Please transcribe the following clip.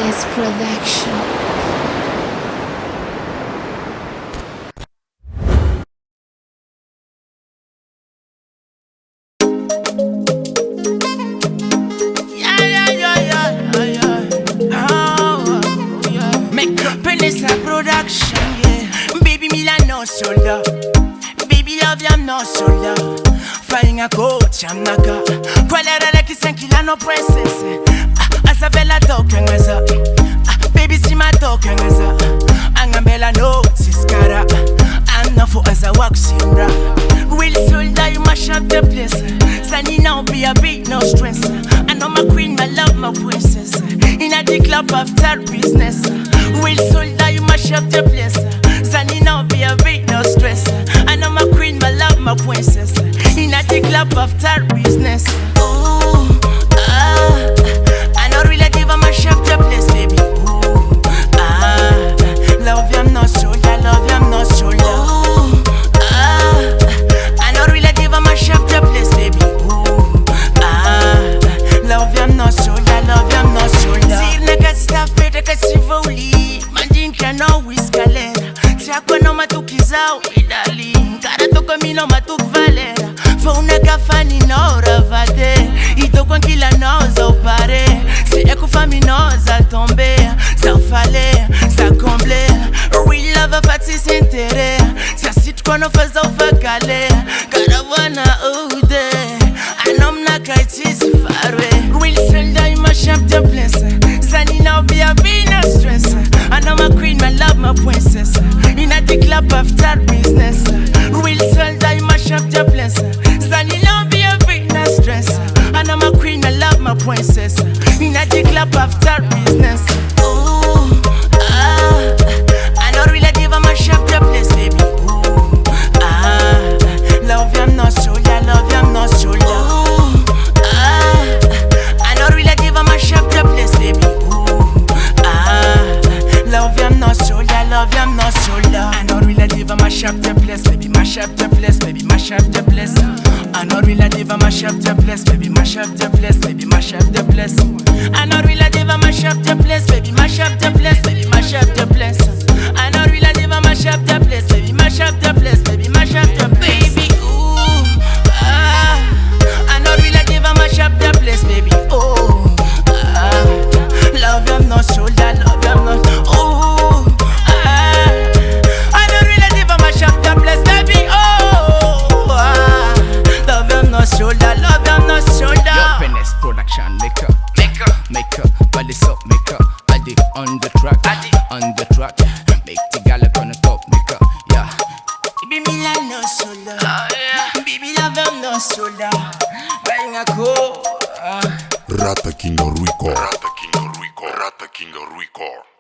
PNS Production. PNS Production, yeah. Baby, me like no soldat. Baby, love, I'm no soldat. Flying a coach, I'm naka. Qualera like 5 kila no princess. Asa vela token ngaza. Baby, see my token ngaza. Angambela no siskara. I'm not for as a wax in rap. Real soldat, you mash up the place. Sunny now be a big no stress. I know my queen, my love, my princess. In a the club after business. Real soldat, you mash up the place. Sunny now be a big no stress. I know my queen, my love, my princess. In a the club after business. Ooh, I know relative, I mash up the place, baby. Ooh, love you, I'm not soldat, love you, I'm not soldat. Ooh, I know relative, I mash up the place, baby. Ooh, love you, I'm not soldat, love you, I'm not soldat. Tirne que sta fete que si voli, mandin que no whiskalera. Se akwano matukizao idali, cara toko mino matuk valera. Fauna kafani no ravade, ito kwa kila noza opare. Se eko fami noza tombe, sa fale, sa comble. We love a fati sintere, se a sit kono faza ufakale. Karawana ude, anom na kaiti si farwe. Real soldat, you mash up the place. Sunny now be a bina stress. I know my queen, my love, my princess. In a the club after business. Real soldat, you mash up the place. Sunny now be a bina stress. I know my queen, my love, my princess. In a the club after business. Ooh, I know relative, I mash up the place, baby. Ooh, love you, I'm not soldat, love you, I'm not soldat. Ooh, I know relative, I mash up the place, baby. Ooh, love you, I'm not soldat, love you, I'm not soldat. I know relative, I mash up the place, baby, mash up the place, baby, mash up the place. I know relative, I mash up the place, baby, mash up the place, baby, mash up the place. I know relative, I mash up the place, baby, mash up the place, baby, mash up the place. I know relative, I mash up the place, baby, mash up the place, baby, mash up the baby. Ooh, I know relative, I mash up the place, baby. Oh, love you, I'm not soldat, love you, I'm not. Oh, I know relative, I mash up the place, baby. Oh, love you, I'm not soldat, love you, I'm not soldat. Yo, PNS Production, maker, body up, maker. Addy on the track, make the gal on the top, maker, yeah. Baby, me like no soldat. Baby, love you, I'm not soldat. Bring a go. Ratakinga Records.